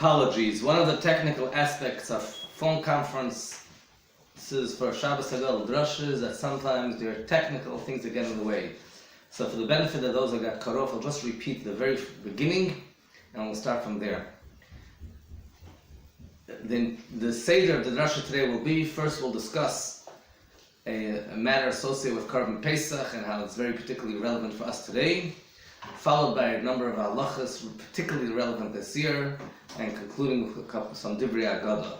Apologies. One of the technical aspects of phone conferences for Shabbos Hagodol Drasha is that sometimes there are technical things that get in the way. So for the benefit of those that got cut off, I'll just repeat the very beginning and we'll start from there. Then the Seder of the Drasha today will be, first we'll discuss a matter associated with Korban Pesach and how it's very particularly relevant for us today, followed by a number of halachas particularly relevant this year, and concluding with some Divrei Agada.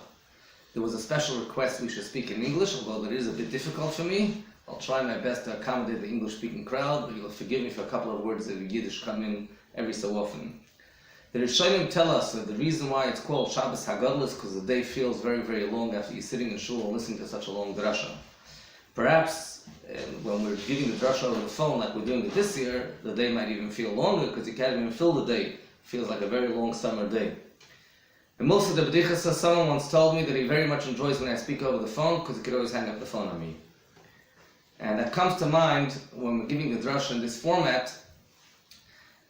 There was a special request we should speak in English, although that is a bit difficult for me. I'll try my best to accommodate the English-speaking crowd, but you'll forgive me for a couple of words that Yiddish come in every so often. The Rishonim tell us that the reason why it's called Shabbos Hagodol is because the day feels very, very long after you're sitting in shul and listening to such a long drasha. Perhaps when we're giving the drasha over the phone like we're doing it this year, the day might even feel longer because you can't even fill the day. It feels like a very long summer day. And most of the bedichas, someone once told me that he very much enjoys when I speak over the phone because he could always hang up the phone on me. And that comes to mind when we're giving the drasha in this format,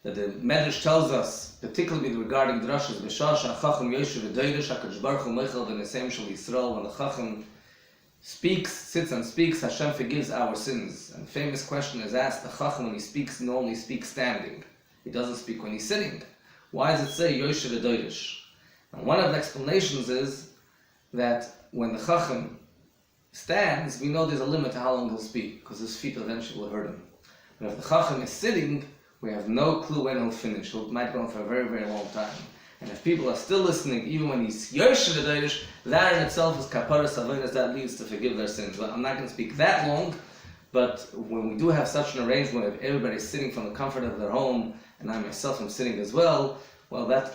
that the Medrash tells us, particularly regarding drashas, B'shah Chacham Yoshev V'Doidesh HaKadosh Baruch Hu Meichel B'Nesem Shel Yisrael, when the Chacham sits and speaks, Hashem forgives our sins. And the famous question is asked, the Chacham when he speaks normally speaks standing. He doesn't speak when he's sitting. Why does it say Yoshev V'Doidesh? And one of the explanations is that when the Chacham stands, we know there's a limit to how long he'll speak, because his feet eventually will hurt him. But if the Chacham is sitting, we have no clue when he'll finish. He might go on for a very, very long time. And if people are still listening, even when he's Yoshev V'Doidesh, that in itself is kaparas avodas, that leads to forgive their sins. But I'm not going to speak that long, but when we do have such an arrangement of everybody's sitting from the comfort of their home, and I myself am sitting as well, well, that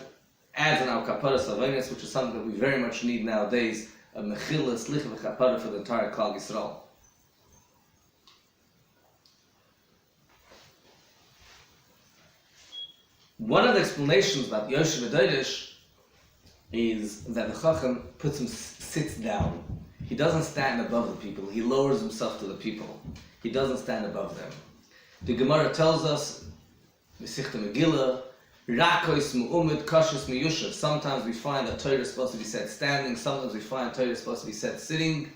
adds in our kaparas avodas, which is something that we very much need nowadays, a mechila, slicha, v'chapara for the entire Klal Yisrael. One of the explanations about Yoshev V'Doidesh is that the Chacham sits down. He doesn't stand above the people. He lowers himself to the people. He doesn't stand above them. The Gemara tells us, Mesichta Megillah, Rakos Mu'umid Kashus Miyushav. Sometimes we find that Torah is supposed to be said standing. Sometimes we find Torah is supposed to be said sitting.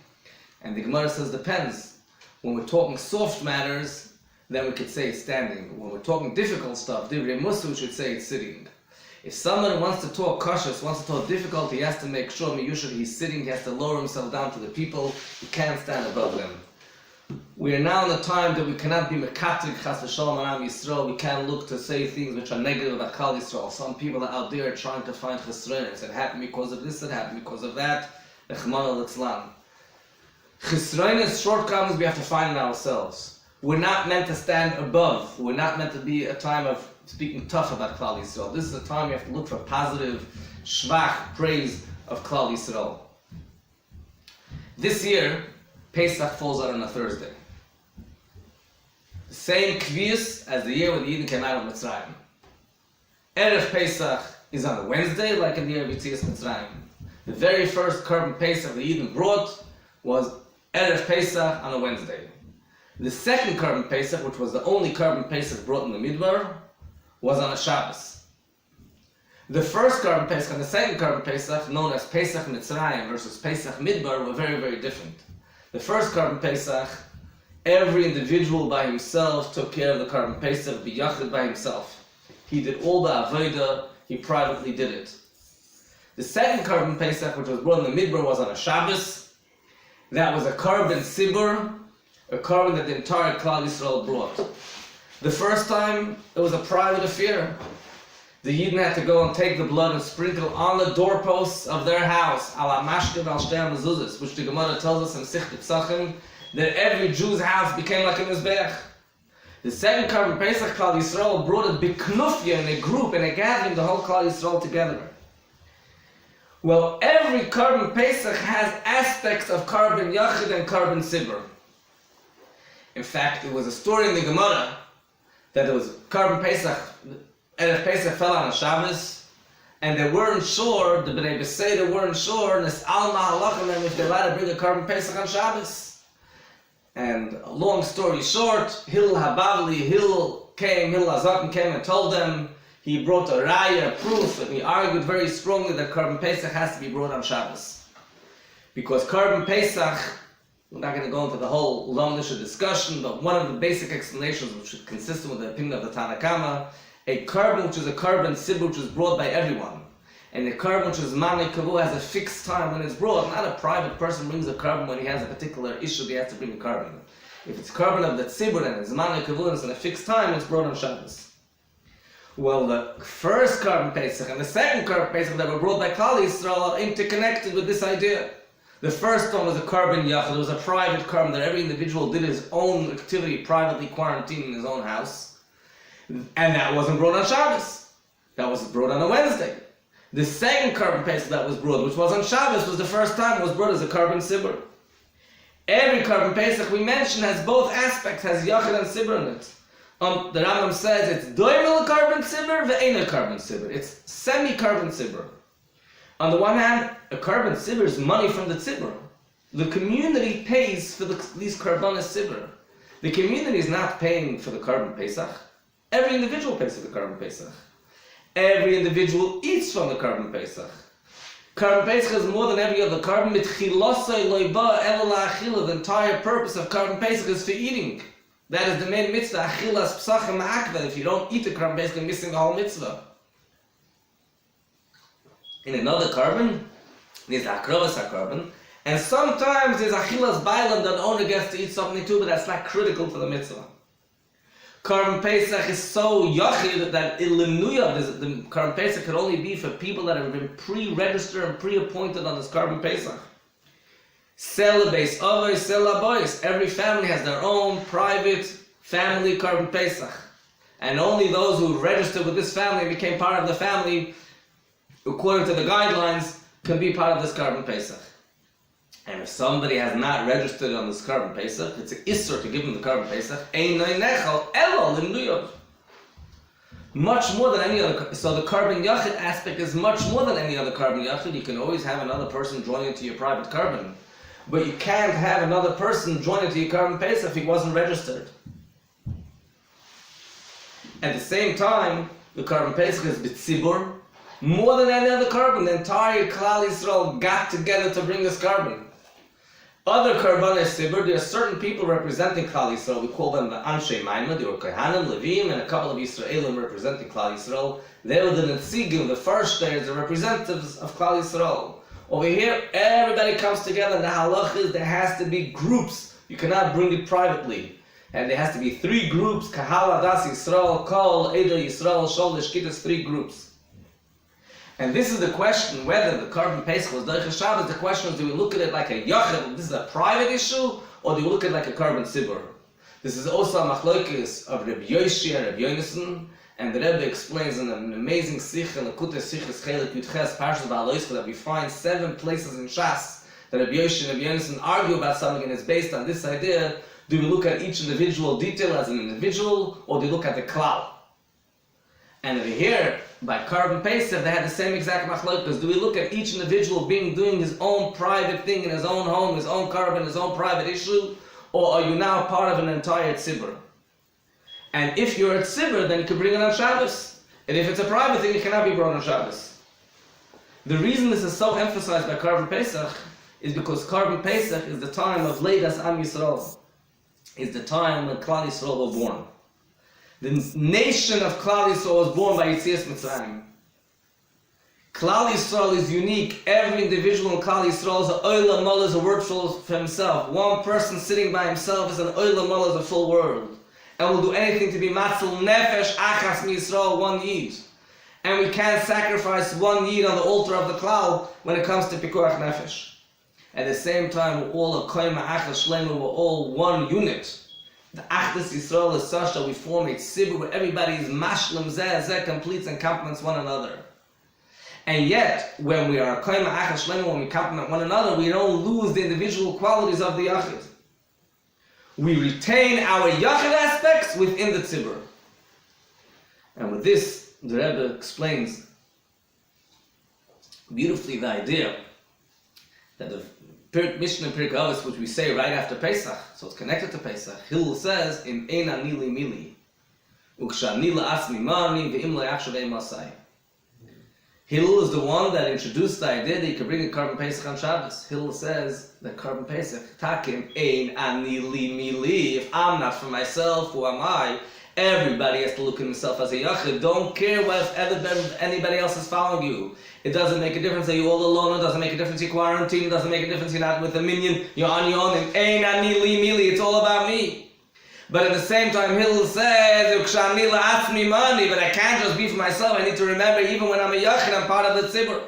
And the Gemara says depends. When we're talking soft matters, then we could say it's standing. When we're talking difficult stuff, Divrei Musa, we should say it's sitting. If someone wants to talk kashus, wants to talk difficult, he has to make sure he's sitting, he has to lower himself down to the people, he can't stand above them. We are now in a time that we cannot be mekatrik chas v'shalom on Am Yisrael. We can't look to say things which are negative about Klal Yisrael. Some people are out there trying to find chesronos. It happened because of this, it happened because of that. Rechmana litzlan. Chesronos, shortcomings, we have to find in ourselves. We're not meant to stand above. We're not meant to be a time of speaking tough about Klal Yisrael. This is a time you have to look for positive, shvach, praise of Klal Yisrael. This year, Pesach falls out on a Thursday. The same kvius as the year when the Yidden came out of Mitzrayim. Erev Pesach is on a Wednesday, like in the year of Yetzias Mitzrayim. The very first Korban Pesach the Yidden brought was Erev Pesach on a Wednesday. The second Korban Pesach, which was the only Korban Pesach brought in the Midbar, was on a Shabbos. The first Korban Pesach and the second Korban Pesach, known as Pesach Mitzrayim versus Pesach Midbar, were very, very different. The first Korban Pesach, every individual by himself took care of the Korban Pesach, biyachid by himself. He did all the avodah, he privately did it. The second Korban Pesach, which was brought in the Midbar, was on a Shabbos. That was a Korban Sibur, a korban that the entire Klal Yisrael brought. The first time, it was a private affair. The Yidden had to go and take the blood and sprinkle on the doorposts of their house, ala mashkev al shtei mezuzos, which the Gemara tells us in Sichta Psachim, that every Jew's house became like a mizbeach. The second Korban Pesach, Klal Yisrael brought it biknufya, in a group, in a gathering, the whole Klal Yisrael together. Well, every Korban Pesach has aspects of Korban Yachid and Korban Sibur. In fact, it was a story in the Gemara that it was Korban Pesach, Erev Pesach fell on a Shabbos, and they weren't sure, the Bnei Beseder weren't sure, Nis'al Mahalachim, if they're allowed to bring a Korban Pesach on Shabbos. And a long story short, Hillel Habavli, Hillel Hazakim came and told them, he brought a raya, a proof, and he argued very strongly that Korban Pesach has to be brought on Shabbos. Because Korban Pesach, we're not going to go into the whole longish discussion, but one of the basic explanations, which is consistent with the opinion of the Tanna Kama, a korban which is a korban sibur which is brought by everyone, and a korban which is mani kavu has a fixed time when it's brought. Not a private person brings a korban when he has a particular issue he has to bring a korban. If it's korban of the tzibur and it's mani kavu and it's in a fixed time, it's brought on Shabbos. Well, the first Korban Pesach and the second Korban Pesach that were brought by Klal Yisrael are interconnected with this idea. The first one was a Korban Yachid. It was a private korban that every individual did his own activity, privately quarantined in his own house. And that wasn't brought on Shabbos. That was brought on a Wednesday. The second Korban Pesach that was brought, which was on Shabbos, was the first time it was brought as a Korban Sibur. Every Korban Pesach we mentioned has both aspects, has Yachid and Sibur in it. The Rambam says it's doimel Korban Sibur, ve'ena Korban Sibur. It's semi-Korban Sibur. On the one hand, a Korban Sibur is money from the Tzibur. The community pays for these Korbanos Sibur. The community is not paying for the Korban Pesach. Every individual pays for the Korban Pesach. Every individual eats from the Korban Pesach. Korban Pesach is more than every other korban. The entire purpose of Korban Pesach is for eating. That is the main mitzvah. Achilas psachim ma'akva. If you don't eat the Korban Pesach, you're missing the whole mitzvah. In another korban, there's akrovas hakorban, and sometimes there's achilas bailam that the owner gets to eat something too, but that's not critical to the mitzvah. Korban Pesach is so yachid that the Korban Pesach could only be for people that have been pre-registered and pre-appointed on this Korban Pesach. Selabes, avos, selabois. Every family has their own private family Korban Pesach. And only those who registered with this family and became part of the family, according to the guidelines, can be part of this Korban Pesach. And if somebody has not registered on this Korban Pesach, it's an isser to give him the Korban Pesach. Much more than any other. So the Korban Yachid aspect is much more than any other Korban Yachid. You can always have another person join into your private Korban, but you can't have another person join into your Korban Pesach if he wasn't registered. At the same time, the Korban Pesach is b'tzibur. More than any other korban, the entire Klal Yisrael got together to bring this korban. Other korbanos sibur, there are certain people representing Klal Yisrael. We call them the Anshe Maimon, they were Kohanim, Levim, and a couple of Yisraelim representing Klal Yisrael. They were the Netzigim, the first days, the representatives of Klal Yisrael. Over here, everybody comes together, and the halach is there has to be groups. You cannot bring it privately. And there has to be 3 groups, Kahal, Adas Yisrael, Kol, Edo Yisrael, Shol, Shkitas, 3 groups. And this is the question, whether the Korban Pesach was Erev Shabbos. The question is, do we look at it like a Yachid, this is a private issue, or do we look at it like a Korban Sibur? This is also a machlokes of Reb Yoshi and Reb Yonason, and the Rebbe explains in an amazing Sikh, in the Kutes Sichas Chelik Yudches Parshas Ba'aloischa, that we find 7 places in Shas that Reb Yoshi and Reb Yonason argue about something, and it's based on this idea: do we look at each individual detail as an individual, or do we look at the klal? And over here, by Korban Pesach, they had the same exact machlokes. Do we look at each individual being doing his own private thing in his own home, his own korban, his own private issue, or are you now part of an entire tzibur? And if you're a tzibur, then you can bring it on Shabbos. And if it's a private thing, it cannot be brought on Shabbos. The reason this is so emphasized by Korban Pesach is because Korban Pesach is the time of Leidas Am Yisrael. It's the time when Klal Yisrael were born. The nation of Klal Yisrael was born by Yetzias Mitzrayim. Klal Yisrael is unique. Every individual in Klal Yisrael is an olam mol, is a word for himself. One person sitting by himself is an olam mol, is a full world. And will do anything to be matzil nefesh achas mi Yisrael, one yid. And we can't sacrifice one yid on the altar of the Klal when it comes to pikuach nefesh. At the same time, we're all a koyma achas shlema, we're all one unit. The Achdus Yisrael is such that we form a tzibur where everybody is mashlim zeh completes and complements one another. And yet, when we are koyma achas shlema, when we complement one another, we don't lose the individual qualities of the yachid. We retain our yachid aspects within the tzibur. And with this, the Rebbe explains beautifully the idea that the Mishnah Pirkei Avos, which we say right after Pesach, so it's connected to Pesach, Hillel says in Ein Anili Mili. Ukshani la'asmi mani ve'im la'achshav e'masai. Hillel is the one that introduced the idea that you could bring a carbon pesach on Shabbos. Hillel says that carbon pesach, takim ein ani li mili. If I'm not for myself, who am I? Everybody has to look at himself as a yachid. Don't care what if anybody else is following you. It doesn't make a difference that you're all alone. It doesn't make a difference you're quarantined. It doesn't make a difference you're not with a minion. You're on your own. And ein ani li mili. It's all about me. But at the same time, Hillel says, but I can't just be for myself. I need to remember, even when I'm a yachid, I'm part of the tzibur.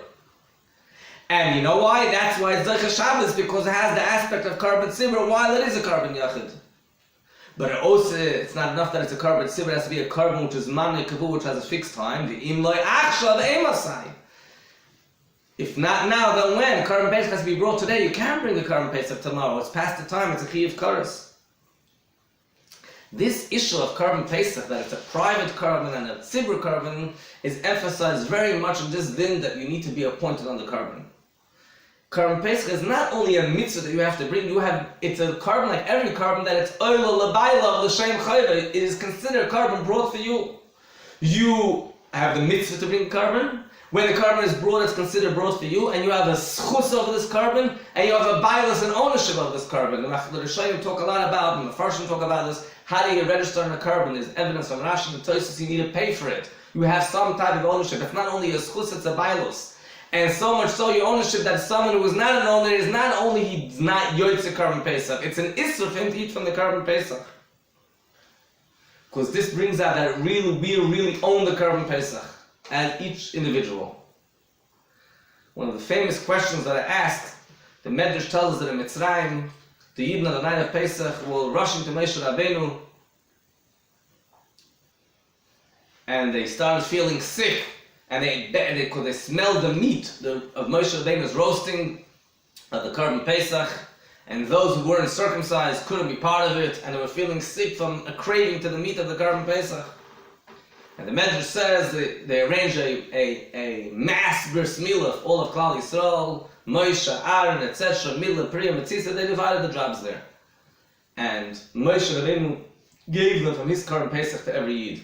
And you know why? That's why it's Erev Shabbos, because it has the aspect of carbon tzibur while it is a carbon yachid. But also, it's not enough that it's a carbon tzibur. It has to be a carbon which is mani kavu, which has a fixed time. The imloi achshav emasai. If not now, then when? Carbon pesach has to be brought today. You can't bring the carbon pesach tomorrow. It's past the time. It's a chiyuv karas. This issue of carbon pesach, that it's a private carbon and a tzibur carbon, is emphasized very much in this din that you need to be appointed on the carbon. Carbon pesach is not only a mitzvah that you have to bring, it's a carbon like every carbon that it's oila labayla l'shem chayva. It is considered carbon brought for you. You have the mitzvah to bring carbon. When the carbon is brought, it's considered brought for you, and you have a schus of this carbon, and you have a bias and ownership of this carbon. The Rishonim talk a lot about, and the Farshim talk about this. How do you register on a carbon? There's evidence from Rashi and Tosfos. You need to pay for it. You have some type of ownership. It's not only a schus, it's a bias. And so much so, your ownership that someone who is not an owner is not only he's not yotze carbon pesach, it's an issur for him to eat from the carbon pesach. Because this brings out that we really own the carbon pesach, and each individual. One of the famous questions that I asked, the Medrash tells us that in Mitzrayim, the Yidden on the night of Pesach were rushing to Moshe Rabbeinu, and they started feeling sick, and they smelled the meat of Moshe Rabbeinu's roasting of the carbon Pesach, and those who weren't circumcised couldn't be part of it, and they were feeling sick from a craving to the meat of the carbon Pesach. And the Medrash says that they arranged a mass bris milah of all of Klal Yisrael, Moshe, Aaron, etc., Milah, Priya, Metzisa. They divided the jobs there. And Moshe Rabbeinu gave them from his carbon Pesach to every Yid.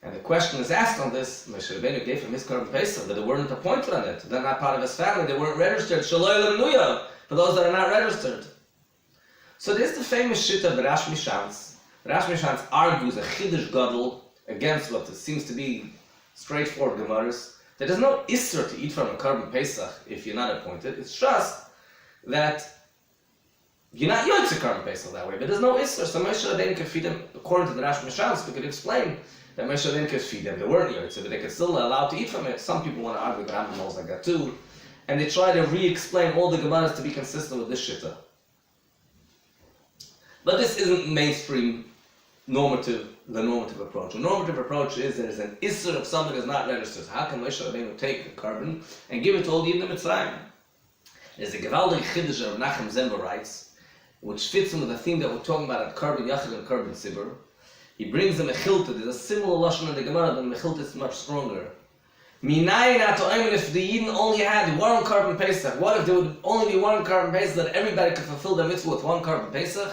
And the question is asked on this, Moshe Rabbeinu gave from his carbon Pesach, but they weren't appointed on it. They're not part of his family. They weren't registered. Shaloi Lemnuya, for those that are not registered. So this is the famous shit of the Rash Mishans. Rash Mishans argues a Chiddush Gadol against what seems to be straightforward Gemaras. There is no issur to eat from a carbon Pesach if you're not appointed. It's just that you're not yotze carbon Pesach that way, but there's no issur. So Moshe Rabbeinu could feed them, according to the Rash Mishans, we could explain that Moshe Rabbeinu could feed them. They weren't yotze, but they could still allow to eat from it. Some people want to argue that Rambam knows like that too, and they try to re-explain all the Gemaras to be consistent with this shitta. But this isn't mainstream the normative approach. The normative approach is there is an issur if someone is not registered. How can Moshe Rabbeinu take a carbon and give it to all the Yidden Mitzrayim? There's a gewaldig chiddush of Nachem Zemba writes, which fits in with the theme that we're talking about at carbon yachid and carbon tzibur. He brings a mechilta. There's a similar lashon in the Gemara, but the mechilta is much stronger. Minayin atoimin, if the Yidden only had one carbon Pesach, what if there would only be one carbon Pesach that everybody could fulfill their mitzvah with one carbon Pesach?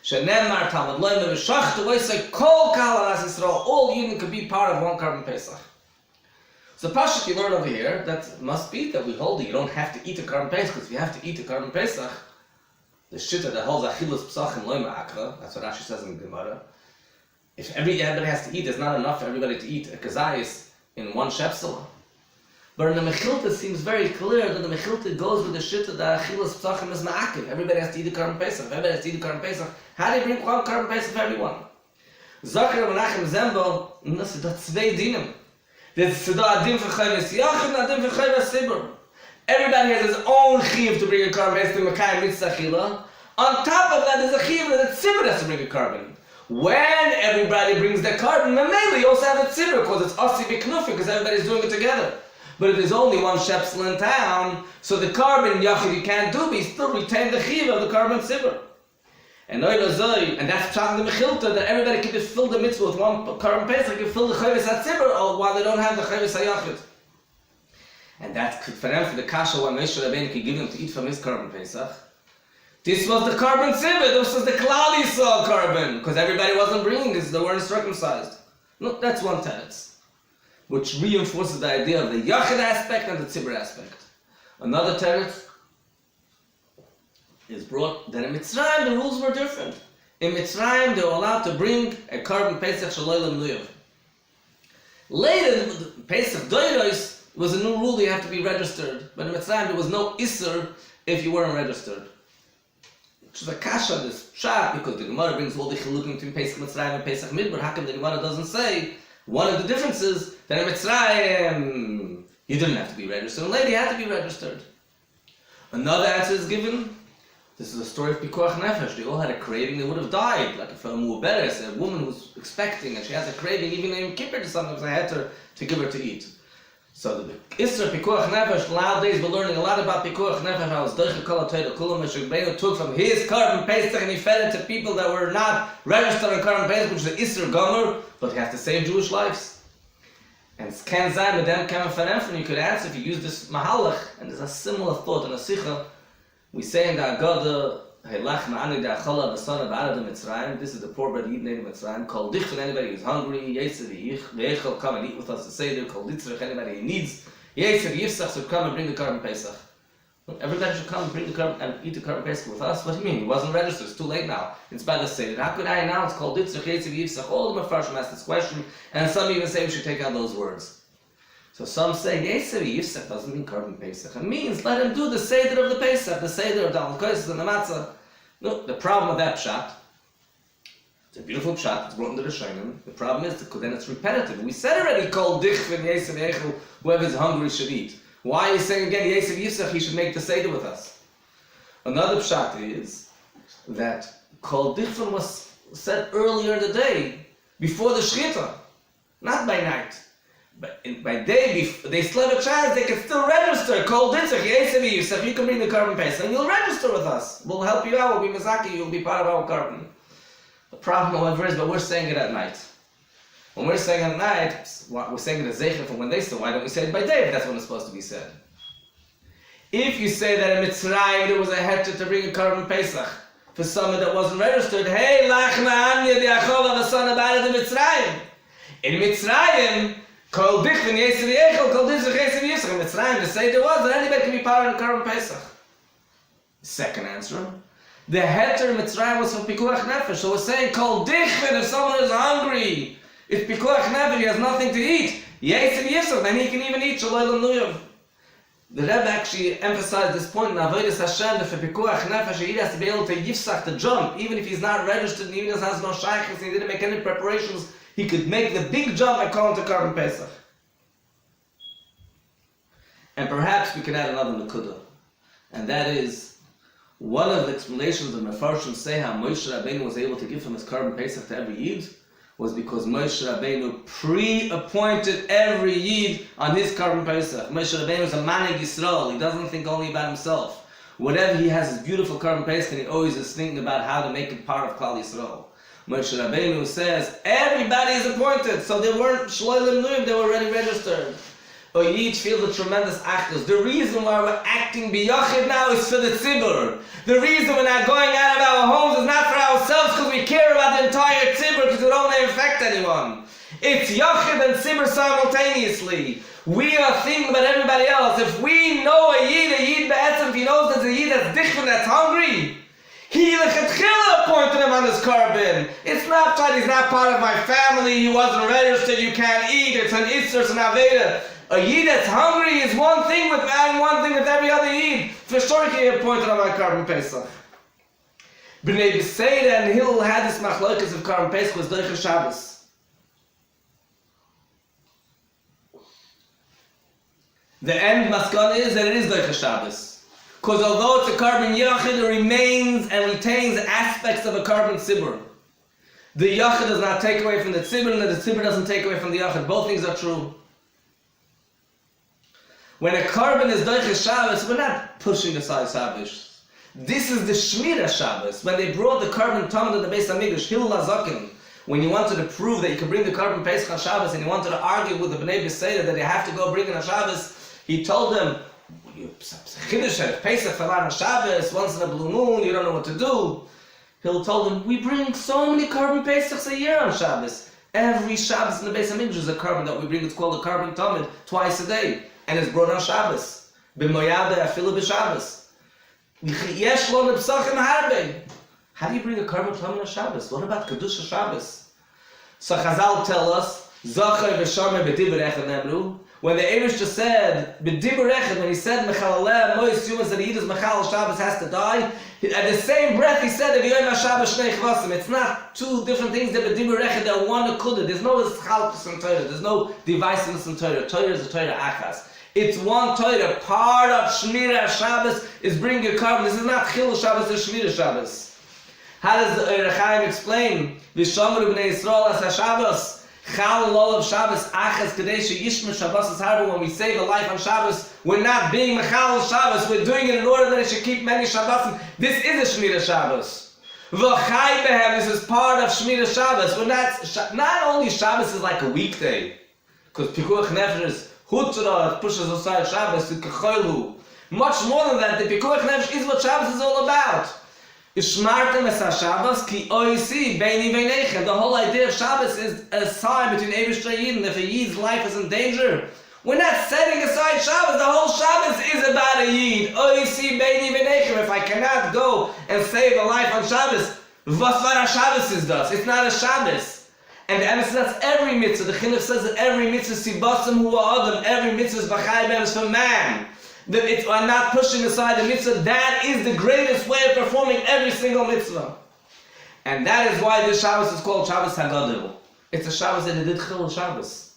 Shenemar Talmud Loim V'Shach, the way say Kol Kahal Anas Yisrael, all Yidden could be part of one carbon Pesach. So Pashut, you learn over here that must be that we hold that you don't have to eat a carbon Pesach, because if you have to eat a carbon Pesach, the shitta that holds Achilus Psachim Loim Akra, that's what Rashi says in the Gemara. If everybody has to eat, there's not enough for everybody to eat a kazayis in one shepsela. But in the Mechilta it seems very clear that the Mechilta goes with the shitta that Achilus Psachim is ma'akiv. Everybody has to eat a carbon Pesach. If everybody has to eat a carbon Pesach, how do you bring one carbon Pesach for everyone? Zakir Menachem Zembo, das ist da zwei Dinim. There's a din for Chayvus Yachid and a din for Chayvus Sibur. Everybody has his own chiv to bring a carbon Pesach to Mekayim Mitzvah Chila. On top of that, there's a chiv that the tzibur has to bring a carbon. When everybody brings their carbon, then maybe you also have a tzibur because it's asi b'knufi, because everybody's doing it together. But if there's only one shepsel in town, so the carbon yachid you can't do, but you still retain the chiv of the carbon tzibur. And that's pshat in the mechilta, that everybody can just fill the mitzvah with one carbon pesach, can fill the chayvus hatzibur, while they don't have the chayvus hayachid. And that's for them, for the kasha, why Moshe Rabbeinu could give them to eat from his carbon pesach. This was the carbon tzibur, this was the Klal Yisrael carbon, because everybody wasn't bringing this, they weren't circumcised. No, that's one teretz, which reinforces the idea of the Yachid aspect and the tzibur aspect. Another teretz is brought that in Mitzrayim the rules were different. In Mitzrayim they were allowed to bring a carbon Pesach Shaloy Lemnuyev. Later, the Pesach Doiros was a new rule, you have to be registered. But in Mitzrayim there was no Isser if you weren't registered. Which is a kasha, this pshat, because the Gemara brings all the chilukim between Pesach Mitzrayim and Pesach Midbar. How come the Gemara doesn't say one of the differences that in Mitzrayim you didn't have to be registered, and later you had to be registered? Another answer is given. This is a story of Pikuach Nefesh. They all had a craving, they would have died. Like if a mu'beres, a woman who's expecting and she has a craving, even in Kippur, sometimes I had to give her to eat. So the Isra Pikuach Nefesh, nowadays we're learning a lot about Pikuach Nefesh, how it's Doicha Kol HaTorah Kulam Meshach took from his carbon Pesach and he fed it to people that were not registered on carbon Pesach, which is the Isra Gomer, but he has to save Jewish lives. And Ken Zayn with them Kevin Fanefren, you could answer if you use this Mahalach, and there's a similar thought in a Sikha. We say in the Agada, Heilach Ma'ani Da'achala B'Sana B'Arad Mitzrayim, this is the poor bread eaten in Mitzrayim, Kol Dich, anybody who's hungry, Yetzer V'Yechel, come and eat with us to Seder, Kol Ditzrich, anybody who needs, Yetzer Yifsach should come and bring the carbon Pesach. Everybody should come and bring the carbon and eat the carbon Pesach with us. What do you mean? He wasn't registered, it's too late now. It's by the Seder. How could I announce Kol Ditzrich, Yetzer Yifsach? All the Mefarshim ask this question, and some even say we should take out those words. So some say, Yetzer Yifsach doesn't mean carbon Pesach. It means let him do the Seder of the Pesach, the Seder of the Al-Kois and the Matzah. No, the problem with that pshat, it's a beautiful pshat, it's brought into the Rishonim. The problem is that then it's repetitive. We said already, Kol Dich and Yetzer Yechel, whoever is hungry should eat. Why are you saying again, Yetzer Yifsach, he should make the Seder with us? Another pshat is that Kol Dichvan was said earlier in the day, before the Shechita, not by night. But by day, they still have a chance, they can still register. Kol Ditzach, Yetzer Yifsach, you can bring the carbon Pesach, and you'll register with us. We'll help you out, we'll be Mazaki, you'll be part of our carbon. The problem, however, is, but we're saying it at night. When we're saying it at night, we're saying it as Zeichen from when they say, why don't we say it by day if that's when it's supposed to be said? If you say that in Mitzrayim there was a heter to bring a carbon Pesach for someone that wasn't registered, hey, Lach Ma'anya Di'achol Avasana B'Arad Mitzrayim. In Mitzrayim, Kol Dich and Yetzer Yechel, Kol Dich and Yetzer Yifsach. In Mitzrayim, the Seder was that anybody can be part of the carbon Pesach. Second answer, the heter in Mitzrayim was from Pikuach Nefesh. So we're saying Kol Dichven, if someone is hungry, if Pikuach Nefesh, he has nothing to eat, Yetzer Yifsach, then he can even eat Shaloi L'Nuyev. The Rebbe actually emphasized this point in Avodas Hashem that for Pikuach Nefesh, he has to be able to Yifsach, to jump, even if he's not registered and even has no shaykhs and he didn't make any preparations, he could make the big jump and call into carbon Pesach. And perhaps we can add another Nakuda, and that is one of the explanations of Mefarshim say how Moshe Rabbeinu was able to give him his carbon Pesach to every Yid was because Moshe Rabbeinu pre-appointed every Yid on his carbon Pesach. Moshe Rabbeinu is a Manig Yisrael. He doesn't think only about himself. Whatever he has his beautiful carbon Pesach, and he always is thinking about how to make it part of Klal Yisrael. Moshe Rabbeinu says everybody is appointed, so they weren't Shloim Luim, they were already registered. Or Yid feel the tremendous actors. The reason why we're acting biyachid now is for the tzibur. The reason we're not going out of our homes is not for ourselves because we care about the entire tzibur because we don't want to infect anyone. It's yachid and tzibur simultaneously. We are thinking about everybody else. If we know a Yid be'etzem, if he knows there's a Yid that's dichvan, that's hungry, he lechatchila appointed him on his carbon. It's not that he's not part of my family, he wasn't registered, you can't eat, it's an Isser, it's an Aveda. A Yid that's hungry is one thing with and one thing with every other Yid. For sure he appointed on my carbon Pesach. B'nai B'Seida and Hillel had this machlokas of carbon Pesach was Erev Shabbos. The end maskana is that it is Erev Shabbos. Because although it's a carbon Yachid, it remains and retains aspects of a carbon Tzibur. The Yachid does not take away from the Tzibur, and the Tzibur doesn't take away from the Yachid. Both things are true. When a carbon is Doiches Shabbos, we're not pushing aside Shabbos. This is the Shmira Shabbos. When they brought the carbon Talmud to the Beis HaMikdash, Hillel HaZaken, when you wanted to prove that you could bring the carbon Pesach on Shabbos, and you wanted to argue with the Bnei B'Seida that they have to go bring it on Shabbos, he told them, Pesach fell on Shabbos, once in a blue moon, you don't know what to do. He'll tell them, we bring so many carbon Pesachs a year on Shabbos. Every Shabbos in the Beis HaMikdash is a carbon that we bring. It's called a carbon tamid, twice a day. And it's brought on Shabbos. B'moyade afilu b'Shabbos. Yesh lo nepsachim harbe. How do you bring a carbon tamid on Shabbos? What about Kedusha Shabbos? So Chazal tell us, Zachar v'shameh b'dibur echad nemru. When the Erev just said, b'dibur echad, when he said, Mechalaleh, Mois Yumas, that he eats Mechal Shabbos has to die, at the same breath he said, it's not two different things that b'dibur echad that one akuded. There's no chalkus in Torah. There's no divisiveness in Torah. Torah is a Torah achas. It's one Torah. Part of Shmirah Shabbos is bringing a carbon. This is not Chilul Shabbos, it's Shmirah Shabbos. How does the Erev Chaim explain? V'shamru b'nei Yisrael as ha-Shabbos. Chal lol of Shabbos achas kadesha yishmer Shabbos is harba. When we save a life on Shabbos, we're not being mechal Shabbos. We're doing it in order that it should keep many Shabbos. This is a Shmirah Shabbos. V'chai behem, this is part of Shmirah Shabbos. We're not only Shabbos is like a weekday, because Pikuach Nefesh is hutra, it pushes aside Shabbos to kacholu. Much more than that, the Pikuach Nefesh is what Shabbos is all about. Ishmartem es ha-Shabbos ki oisi beini veinechem. The whole idea of Shabbos is a sign between Erev Shayim. If a Yid's life is in danger, we're not setting aside Shabbos. The whole Shabbos is about a Yid. Oisi beini veinechem. If I cannot go and save a life on Shabbos, was var Shabbos is das? It's not a Shabbos. And the emphasis, that's every mitzvah. The Chinuch says that every mitzvah sibasam hu adam. Every mitzvah is b'chai ben, is for man. That I'm not pushing aside the mitzvah. That is the greatest way of performing every single mitzvah. And that is why this Shabbos is called Shabbos Hagodol. It's a Shabbos that it did Chilul Shabbos.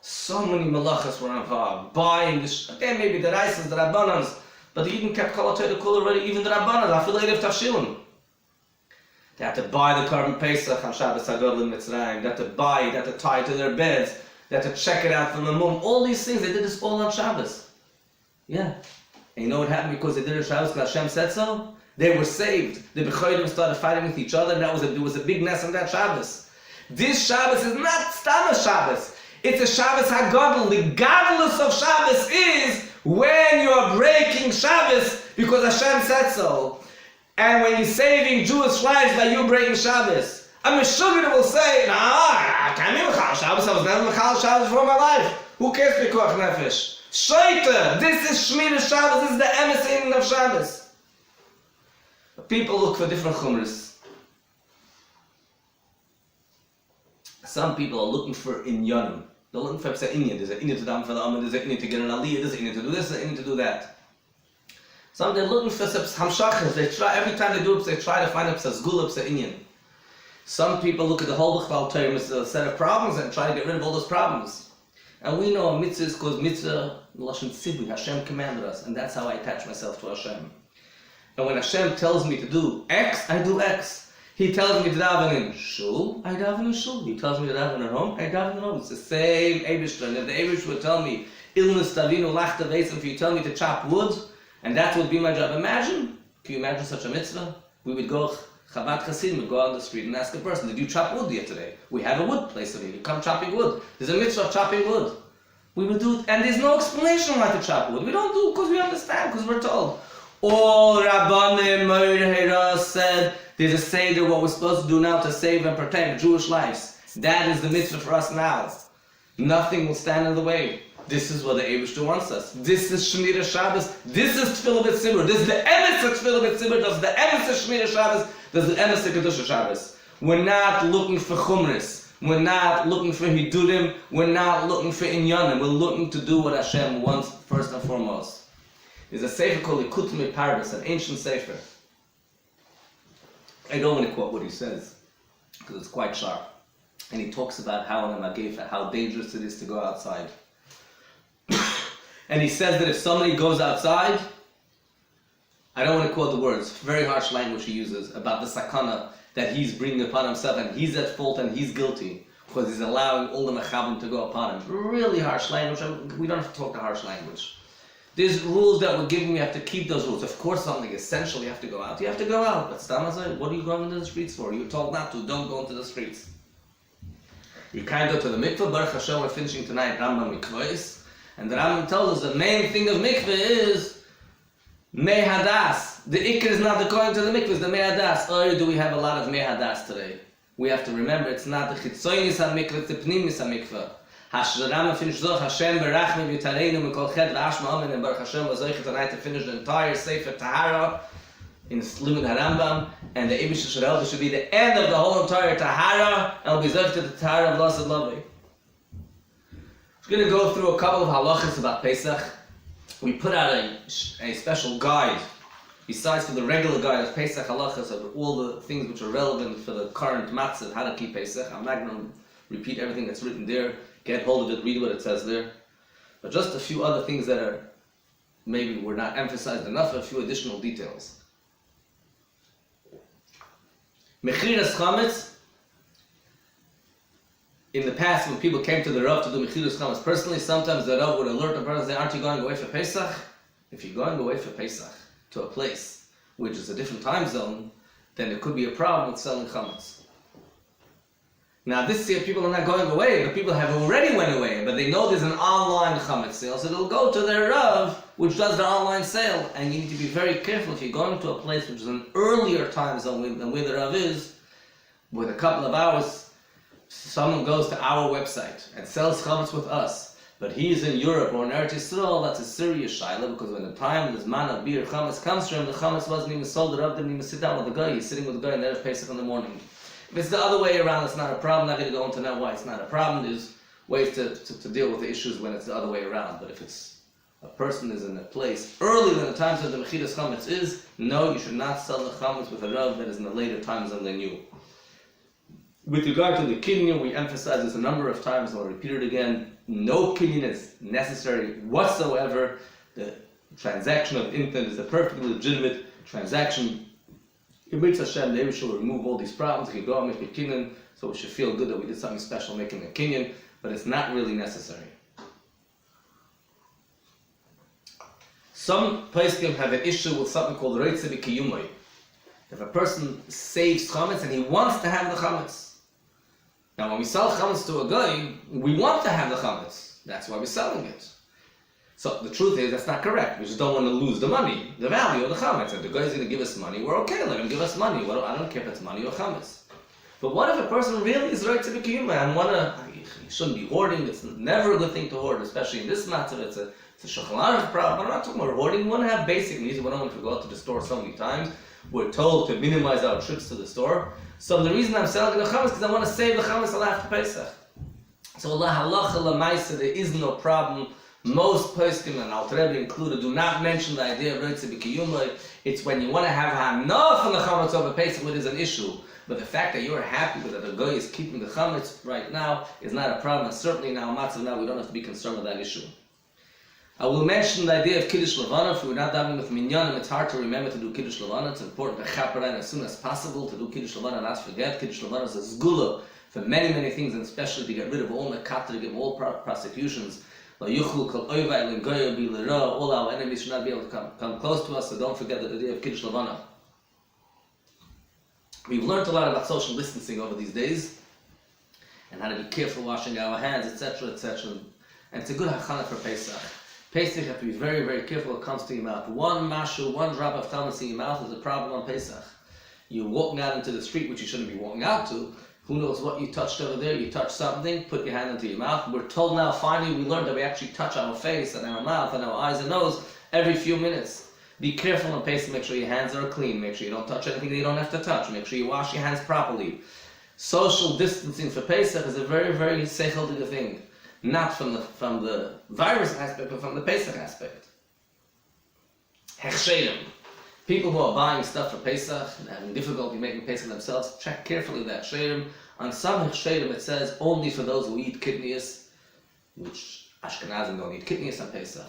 So many malachas were involved. Buying the again, maybe the Reises, the Rabbanans, but the Yidden kept Kol HaTorah Kol already, even the Rabbanans, Afil Erev Tavshilim. They had to buy the carbon Pesach on Shabbos Hagodol in Mitzrayim. They had to buy it, they had to tie it to their beds. They had to check it out from the moon. All these things, they did this all on Shabbos. Yeah. And you know what happened because they did it Shabbos because Hashem said so? They were saved. The Bechoidim started fighting with each other, and there was a big mess on that Shabbos. This Shabbos is not Stam Shabbos. It's a Shabbos Hagodol. The godless of Shabbos is when you're breaking Shabbos because Hashem said so. And when you're saving Jewish lives by you breaking Shabbos. A Meshuggah will say, I can't be Mechal Shabbos. I was never Mechal Shabbos for my life. Who cares Pikuach Nefesh? Shaita! This is Shmirah Shabbos, this is the emissating of Shabbos. People look for different chumras. Some people are looking for inyanim. They're looking for inyan. There's an inyan to dam for the Amid, there's an inyan to get an aliyah, there's an inyan to do this, there's an inyan to do that. Some they're looking for hamshachas. They try, every time they do it, they try to find a zgula, inyan. Some people look at the whole B'chval Torah as a set of problems and try to get rid of all those problems. And we know a mitzvah is because mitzvah, Lashon Tzibui, Hashem commanded us, and that's how I attach myself to Hashem. And when Hashem tells me to do X, I do X. He tells me to daven in shul, I daven in shul. He tells me to daven at home, I daven at home. It's the same Eibishter. And if the Eibishter would tell me, illness tavinu lachta vesim, if you tell me to chop wood, and that would be my job. Can you imagine such a mitzvah? We would go, Chabad Chassidim would go on the street and ask a person, did you chop wood yesterday? We have a wood place over here. You come chopping wood. There's a mitzvah of chopping wood. We would do it, and there's no explanation why to chop wood. We don't do it because we understand, because we're told. All Rabbanim Meir said there's a seder what we're supposed to do now to save and protect Jewish lives. That is the mitzvah for us now. Nothing will stand in the way. This is what the Eibishter wants us. This is Shmirah Shabbos. This is Tefillah B'Tzibur. This is the emes of Tefillah B'Tzibur. This is the emes of Shmirah Shabbos. This is the emes of Kedusha Shabbos. We're not looking for chumris. We're not looking for hidurim. We're not looking for inyanim. We're looking to do what Hashem wants first and foremost. There's a sefer called Likutei Pardes, an ancient sefer. I don't want to quote what he says because it's quite sharp. And he talks about how dangerous it is to go outside. And he says that if somebody goes outside, I don't want to quote the words, very harsh language he uses about the sakana that he's bringing upon himself, and he's at fault and he's guilty because he's allowing all the mechabim to go upon him. Really harsh language. We don't have to talk the harsh language. There's rules that we're giving, we have to keep those rules. Of course, something essential, you have to go out. You have to go out. But Stamazai, what are you going into the streets for? You're told not to. Don't go into the streets. You can't go to the mikveh. Baruch Hashem, we're finishing tonight Rambam Mikvahs. And the Rambam tells us the main thing of mikveh is mei hadas. The ikr is not according to the mikveh, it's the mei hadas. Or do we have a lot of mei hadas today? We have to remember it's not the chitzonis ha-mikveh, it's the pnimis ha-mikveh. The Rambam finished Zoch Hashem berachmi v'tareinu mikol chet v'ashma amen, and Baruch Hashem was zoichet tonight to finish the entire Sefer Tahara in Limud HaRambam, and the Eibush Shalom should be the end of the whole entire Tahara, and will be zoichet to the Tahara of Lasad Lavi. We're going to go through a couple of halachas about Pesach. We put out a special guide, besides for the regular guide of Pesach halachas, of all the things which are relevant for the current matzah, how to keep Pesach. I'm not going to repeat everything that's written there. Get hold of it, read what it says there. But just a few other things that are maybe were not emphasized enough, a few additional details. Mechiras chametz. In the past, when people came to the Rav to do Mechiras chametz personally, sometimes the Rav would alert the person and say, aren't you going away for Pesach? If you're going away for Pesach to a place which is a different time zone, then there could be a problem with selling chametz. Now this year people are not going away, but people have already went away, but they know there's an online chametz sale, so they'll go to their Rav, which does their online sale, and you need to be very careful if you're going to a place which is an earlier time zone than where the Rav is, with a couple of hours. Someone goes to our website and sells chametz with us, but he's in Europe or in Eretz Yisrael, that's a serious shaila, because when the time this man of beer chametz comes from, the chametz wasn't even sold, the Rav didn't even sit down with the guy, he's sitting with the guy in Erev Pesach in the morning. If it's the other way around, it's not a problem. I'm not going to go into now why it's not a problem. There's ways to deal with the issues when it's the other way around. But if it's a person is in a place earlier than the times of the Mechiras chametz is, no, you should not sell the chametz with a Rav that is in the later times than you. With regard to the kinyan, we emphasize this a number of times, and I'll repeat it again. No kinyan is necessary whatsoever. The transaction of intent is a perfectly legitimate transaction. In Mitzvah Hashem, the Erev will remove all these problems. We can go and make a kinyan, so we should feel good that we did something special making a kinyan, but it's not really necessary. Some poskim have an issue with something called Reitze B'Kiyumai. If a person saves chametz and he wants to have the chametz. Now when we sell chametz to a guy, we want to have the chametz. That's why we're selling it. So the truth is, that's not correct. We just don't want to lose the money, the value of the chametz. If the guy's going to give us money, we're okay, let him give us money. I don't care if it's money or chametz. But what if a person really is right to be kiyuma and he shouldn't be hoarding? It's never a good thing to hoard, especially in this matter. It's a shulchan aruch problem. I'm not talking about hoarding. We want to have basic needs. We don't want to go out to the store so many times. We're told to minimize our trips to the store. So the reason I'm selling the chametz is because I want to save the chametz till after Pesach. So Allah halacha l'maisa, there is no problem. Most poskim, and Alter Rebbe included, do not mention the idea of Reitze B'Kiyumai. It's when you want to have hanaf on the chametz over Pesach, which is an issue. But the fact that you're happy with that the guy is keeping the chametz right now is not a problem. And certainly now, matzav now, we don't have to be concerned with that issue. I will mention the idea of Kiddush Levana. If we're not davening with minyanim, it's hard to remember to do Kiddush Levana. It's important to chaperein as soon as possible to do Kiddush Levana and not forget. Kiddush Levana is a zgula for many, many things, and especially to get rid of all mekata, to get all prosecutions. All our enemies should not be able to come close to us, so don't forget the idea of Kiddush Levana. We've learned a lot about social distancing over these days, and how to be careful washing our hands, etc., etc. And it's a good hachana for Pesach. Pesach, you have to be very, very careful when it comes to your mouth. One mashu, one drop of chametz in your mouth is a problem on Pesach. You're walking out into the street, which you shouldn't be walking out to. Who knows what you touched over there? You touched something, put your hand into your mouth. We're told now, finally, we learned that we actually touch our face and our mouth and our eyes and nose every few minutes. Be careful on Pesach, make sure your hands are clean, make sure you don't touch anything that you don't have to touch, make sure you wash your hands properly. Social distancing for Pesach is a very, very seichel thing. Not from the virus aspect, but from the Pesach aspect. Hechsherim. People who are buying stuff for Pesach and having difficulty making Pesach themselves, check carefully that Hechsherim. On some Hechsherim it says only for those who eat kidneys, which Ashkenazim don't eat kidneys on Pesach.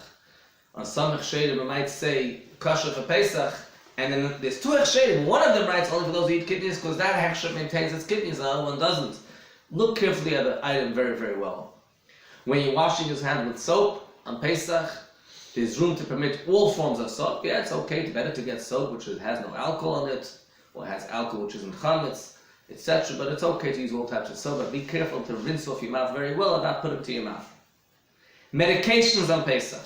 On some Hechsherim it might say kosher for Pesach, and then there's two Hechsherim. One of them writes only for those who eat kidneys because that Hechsher maintains its kidneys, the other one doesn't. Look carefully at the item very, very well. When you're washing your hands with soap on Pesach, there's room to permit all forms of soap. Yeah, it's okay, it's better to get soap which has no alcohol in it, or has alcohol which isn't chametz, etc. But it's okay to use all types of soap, but be careful to rinse off your mouth very well and not put it to your mouth. Medications on Pesach.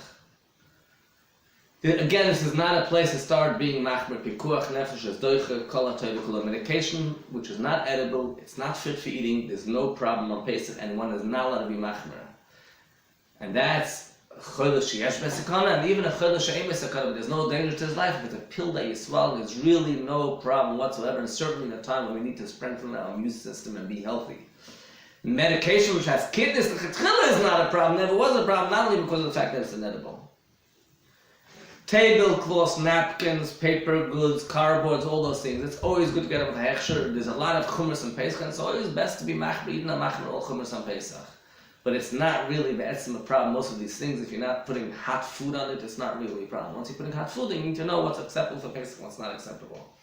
Again, this is not a place to start being machmer pikuach nefesh as doiche kol ha'toyde medication which is not edible, it's not fit for eating, there's no problem on Pesach, and one is not allowed to be machmer. And that's chodesh sheyesh b'sakana, and even a chodesh she'ein b'sakana, but there's no danger to his life. If it's a pill that you swallow, there's really no problem whatsoever, and certainly in a time when we need to strengthen our immune system and be healthy. Medication which has kidneys, the chetchila is not a problem, never was a problem, not only because of the fact that it's inedible. Tablecloths, napkins, paper goods, cardboards, all those things. It's always good to get up with a hechsher. There's a lot of chumras on Pesach, and it's always best to be machmer, eating a machmer all chumras on Pesach. But it's not really the essence of the problem. Most of these things, if you're not putting hot food on it, it's not really a problem. Once you're putting hot food, you need to know what's acceptable for Pesach and what's not acceptable.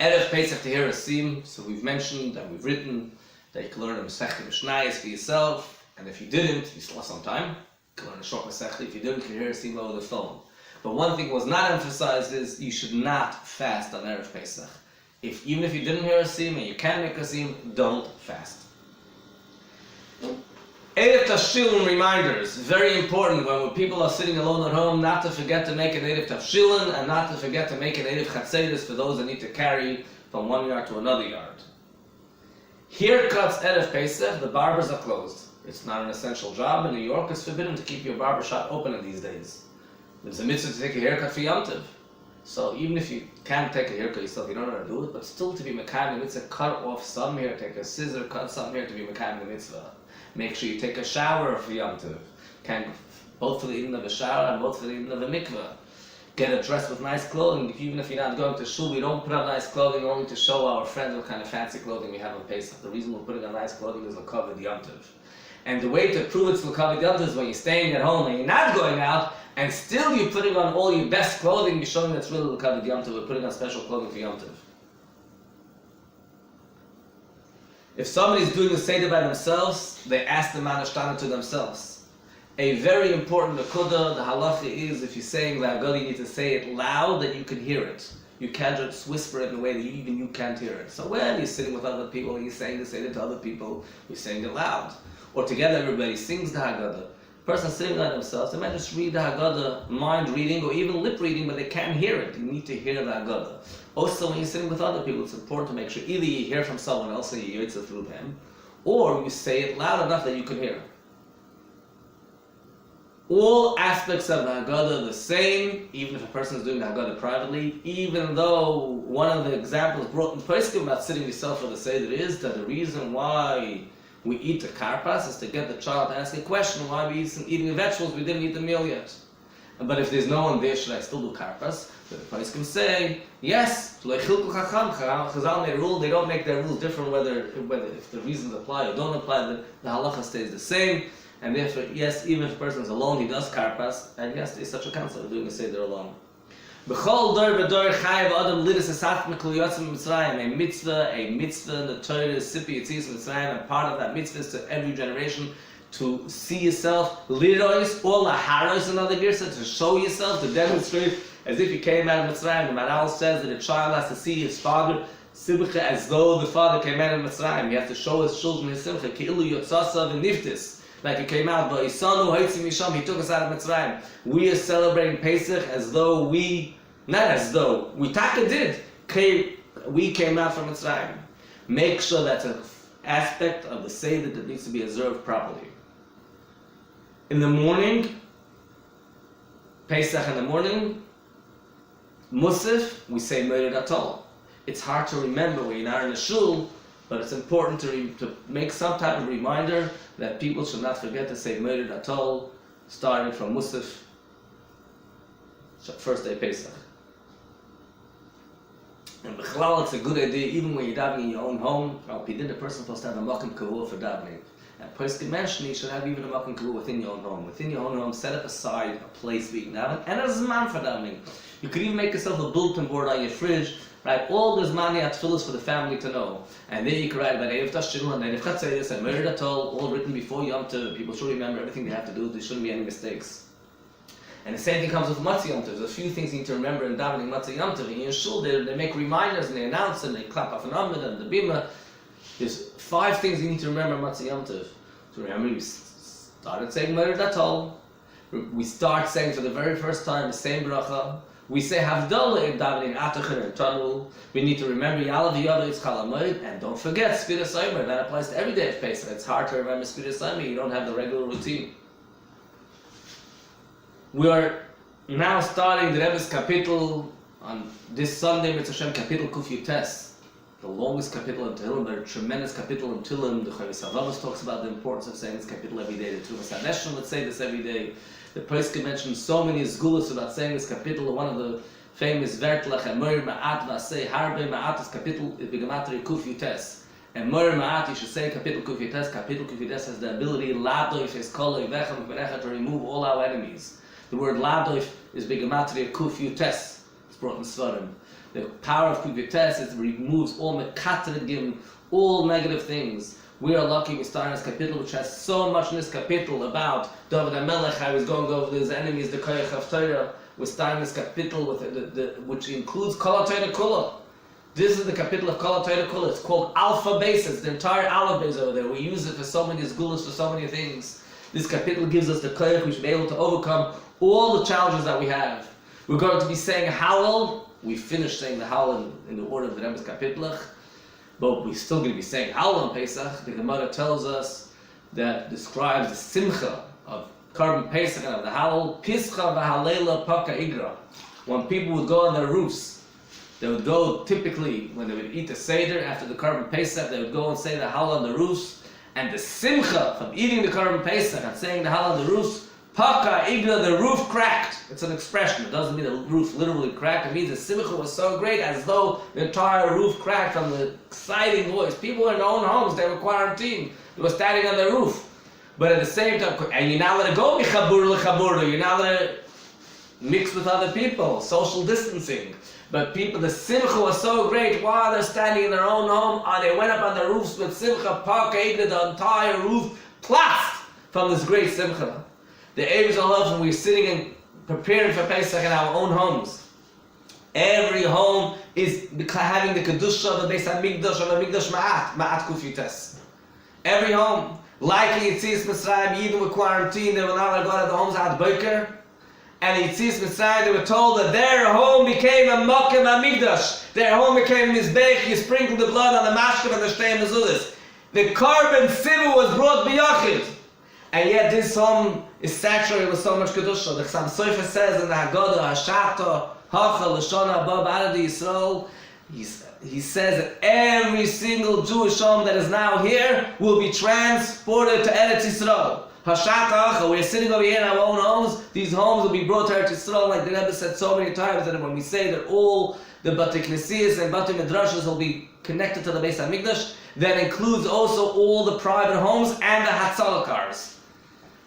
Erev Pesach to hear a sim, so we've mentioned and we've written that you can learn a Masechta Mishnayos for yourself, and if you didn't, you still have some time. You can learn a short Masechta. If you didn't, you can hear a sim over the phone. But one thing was not emphasized is you should not fast on Erev Pesach. Even if you didn't hear a sim and you can make a sim, don't fast. Erev Tavshilin reminders, very important when people are sitting alone at home, not to forget to make an Erev Tavshilin and not to forget to make an Erev Chatzeris for those that need to carry from one yard to another yard. Haircuts Erev Pesach, the barbers are closed. It's not an essential job. In New York, it's forbidden to keep your barber shop open in these days. There's a mitzvah to take a haircut for Yom Tov. So even if you can't take a haircut yourself, you don't know how to do it, but still to be mekayim the mitzvah, cut off some hair, take a scissor, cut some hair to be mekayim the mitzvah. Make sure you take a shower for Yom Tov. Both for the eating of a shower and both for the eating of a mikveh. Get a dress with nice clothing. Even if you're not going to shul, we don't put on nice clothing only to show our friends what kind of fancy clothing we have on Pesach. The reason we're putting on nice clothing is l'kavod Yom Tov. And the way to prove it's l'kavod Yom Tov is when you're staying at home and you're not going out, and still you're putting on all your best clothing, you're showing that's really l'kavod Yom Tov. We're putting on special clothing for Yom Tov. If somebody's doing the Seder by themselves, they ask the Manashtana to themselves. A very important nekuda, the halacha is, if you're saying the Hagodol, you need to say it loud that you can hear it. You can't just whisper it in a way that even you can't hear it. So when you're sitting with other people and you're saying the Seder to other people, you're saying it loud. Or together everybody sings the Hagodol. Person sitting by themselves, they might just read the Hagodol, mind reading or even lip reading, but they can't hear it. You need to hear the Hagodol. Also, when you're sitting with other people, it's important to make sure either you hear from someone else and you hear it through them, or you say it loud enough that you can hear. All aspects of the Hagodol are the same, even if a person is doing the Hagodol privately, even though one of the examples brought in Pesach about sitting yourself for the Seder is that the reason why we eat the karpas is to get the child to ask a question, why are we eating the vegetables, we didn't eat the meal yet. But if there's no one there, should I still do karpas? The Pesach can say, yes, Chazal made a rule, they don't make their rules different whether if the reasons apply or don't apply, the halacha stays the same. And therefore, yes, even if a person is alone, he does karpas, and yes, there's such a counsel of doing a Seder alone. B'chol dor v'dor chayav adam lidus esat mekluyotzim Mitzrayim. A mitzvah in the Torah is sipi yitzis Mitzrayim, and part of that mitzvah is to every generation to see yourself lirois or laharos, another girsa, to show yourself, to demonstrate as if you came out of Mitzrayim. The Maral says that a child has to see his father simcha as though the father came out of Mitzrayim. He has to show his children his simcha keilu yotzasav v'niftis. Like he came out, but Isanu Haitzim Misham, he took us out of Mitzrayim. We are celebrating Pesach as though we taka did. We came out from Mitzrayim. Make sure that's an aspect of the Seder that needs to be observed properly. In the morning, Pesach in the morning, Musaf, we say Mered Atol. It's hard to remember when you're not in a shul, but it's important to make some type of reminder that people should not forget to say Mered Atol, starting from Musaf, first day Pesach. And B'chalal, it's a good idea, even when you're davening in your own home, the person is supposed to have a makom kavua for davening. And Pesach mentioned you should have even a makom kavua within your own home. Within your own home, set up aside a place where you can daven, and a zman for davening. You could even make yourself a bulletin board on your fridge. Right, all the Zmani Atfilas for the family to know. And then you can write about Erev Tashil and Erev Chatzeris and Mered Atol, all written before Yom Tov. People should remember everything they have to do. There shouldn't be any mistakes. And the same thing comes with Matzah Yom Tov. There's a few things you need to remember in davening Matzah Yom Tov. In your shul, they make reminders and they announce and they clap off an Amid and the Bima. There's 5 things you need to remember in Matzah Yom Tov. So remember, we started saying Meir Datol. We start saying for the very first time the same bracha. We say Havdalah in davening Atachar and Tanu. We need to remember Yalav Yada It's Kalamoid, and don't forget Sfiras Omer. That applies to every day of Pesach. It's hard to remember Sfiras Omer. You don't have the regular routine. We are now starting the Rebbe's Kapitel on this Sunday. Mitzvah Hashem Kapitel Kuf Yutes, the longest Kapitel in Tehillim, but a tremendous Kapitel in Tehillim. The Chavis Havavos talks about the importance of saying this Kapitel every day. The Tumas HaNeshama would say this every day. The Poskim mentioned so many zgulas about saying this Kapitel. One of the famous Vertlach and Moir Ma'at Vasei Harbe Ma'at is Kapitel is Begamatri Kuf Yutes. And Moir Ma'at, you should say Kapitel Kuf Yutes. Kapitel Kuf Yutes has the ability Ladoif es Koloi Vechem Berecha to remove all our enemies. The word Ladoif is Begamatri Kuf Yutes. It's brought in Svarim. The power of Kuf Yutes is it removes all Mekatregim, all negative things. We are lucky we start this Kapitel, which has so much in this Kapitel about David HaMelech, how he's going over his enemies, the Koyach of Torah. We're starting this Kapitel with which includes Kol HaTorah Kula. This is the Kapitel of Kol HaTorah Kula. It's called Alpha Basis, the entire Aleph base over there. We use it for so many zgulas, for so many things. This Kapitel gives us the Koyach, we should be able to overcome all the challenges that we have. We're going to be saying Hallel. We finished saying the Hallel in the order of the Rebbe's Kapitlach. But we're still going to be saying Hallel on Pesach. The Gemara tells us that describes the simcha of Karban Pesach and of the Hallel. Pischa v'halela paka igra. When people would go on their roofs, they would go typically when they would eat the Seder after the Karban Pesach, they would go and say the Hallel on the roofs. And the simcha from eating the Karban Pesach and saying the Hallel on the roofs, Paka igla, the roof cracked. It's an expression. It doesn't mean the roof literally cracked. It means the simcha was so great as though the entire roof cracked from the exciting voice. People were in their own homes. They were quarantined. They were standing on the roof. But at the same time, and you're not let it go michabur lechabur. You're not let it mix with other people. Social distancing. But people, the simcha was so great while they're standing in their own home. And they went up on the roofs with simcha. Paka igla, the entire roof platzt from this great simcha. The Erev Shabbos Hagodol, when we're sitting and preparing for Pesach in our own homes, every home is having the Kedusha of the Beis HaMikdash, of the Mikdash Ma'at Kuf Yutes. Every home, like in Yetzias Mitzrayim, even with quarantine, they were not allowed to go to the homes at Boker. And in Yetzias Mitzrayim, they were told that their home became a Mokem HaMikdash. Their home became Mizbech, you sprinkled the blood on the Mashkav and the Shtei Mezuzahs. The Karban Sivu was brought b'yachid. And yet this home is saturated with so much Kedusha. The Chassam Sofer says in the Haggadah, Hashata, Hacha, Lashon Haba, B'Arad Yisrael, he says that every single Jewish home that is now here will be transported to Eretz Yisrael. Hashata, Hacha, we're sitting over here in our own homes, these homes will be brought to Eretz Yisrael, like the Rebbe said so many times, that when we say that all the Batei Knesiyos and Batei Midrashos will be connected to the Beis HaMikdash, that includes also all the private homes and the Hatzalah cars,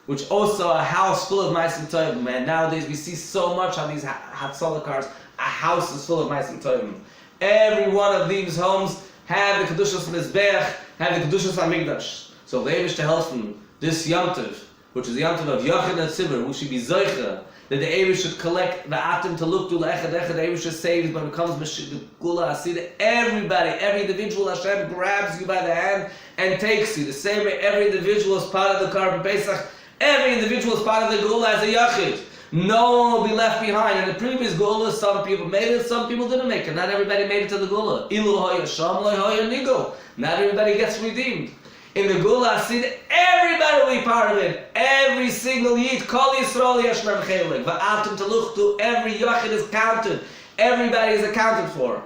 which also a house full of Ma'asim Tovim. And nowadays we see so much on these Hatzalah cars, a house is full of Ma'asim Tovim. Every one of these homes have the Kedushas Mizbeach, have the Kedushas HaMikdash. So the Eivish to helfen this Yom Tov, which is the Yom Tov of Yachid and Tzibur, we should be Zoicha, that the Eivish should collect the Atim to look to Echad Echad, the Eivish should save, but becomes the Gula Asida. Everybody, every individual, Hashem grabs you by the hand and takes you. The same way every individual is part of the Karban Pesach. Every individual is part of the Gula as a Yachid. No one will be left behind. In the previous Gula, some people made it, some people didn't make it. Not everybody made it to the Gula. Ilu hoya sham, lo hoya nigo. Not everybody gets redeemed. In the Gula Asid, everybody will be part of it. Every single Yid, Kol Yisrael Yeshnem Chelik. Va'atim Taluchtu, every Yachid is counted. Everybody is accounted for.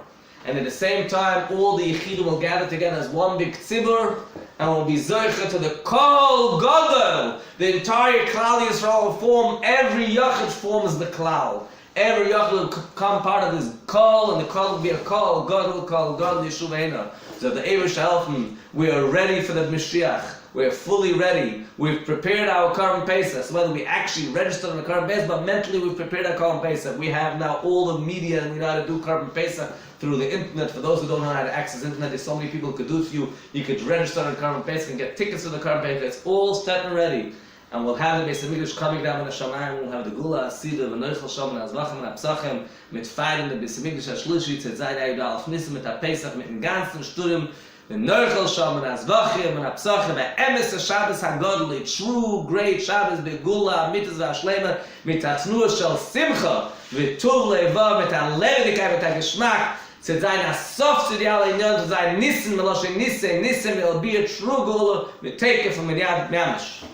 And at the same time, all the Yechidim will gather together as one big tzibur, and will be zoicha to the Kol Godel. The entire Klal Yisrael will form, every Yachid forms the Klal. Every Yachid will become part of this Kol, and the Kol will be a Kol Godel Yeshuvena. So the Erev Shabbos, we are ready for the Mashiach. We are fully ready. We've prepared our Karban Pesach. So whether we actually registered on the Karban Pesach, but mentally we've prepared our Karban Pesach. We have now all the media, and we know how to do Karban Pesach through the internet. For those who don't know how to access internet, there's so many people who could do it for you. You could register on the Karban Pesach and get tickets to the Karban Pesach. It's all set and ready. And we'll have the Beis HaMikdash coming down in the Shamayim. We'll have the Gula, Asida, the Noichel Shom, and Azvachim, and Apsachim, mit feiern the Beis HaMikdash HaShlishi, Tzedzayin Ayud Alef Nisim, mit HaPesach, mit dem ganzen Studium, V'norchel sham and azvachim and apsachim emes Shabbos Hagodol, a true great Shabbos begula mitzvah v'ashlema mitatnua shel simcha v'tuv leva mit halevidikai mit hageshmak to sein asof to the alle inyan to sein nissen meloshe nissen will be a true gula we take it from the yad mamish.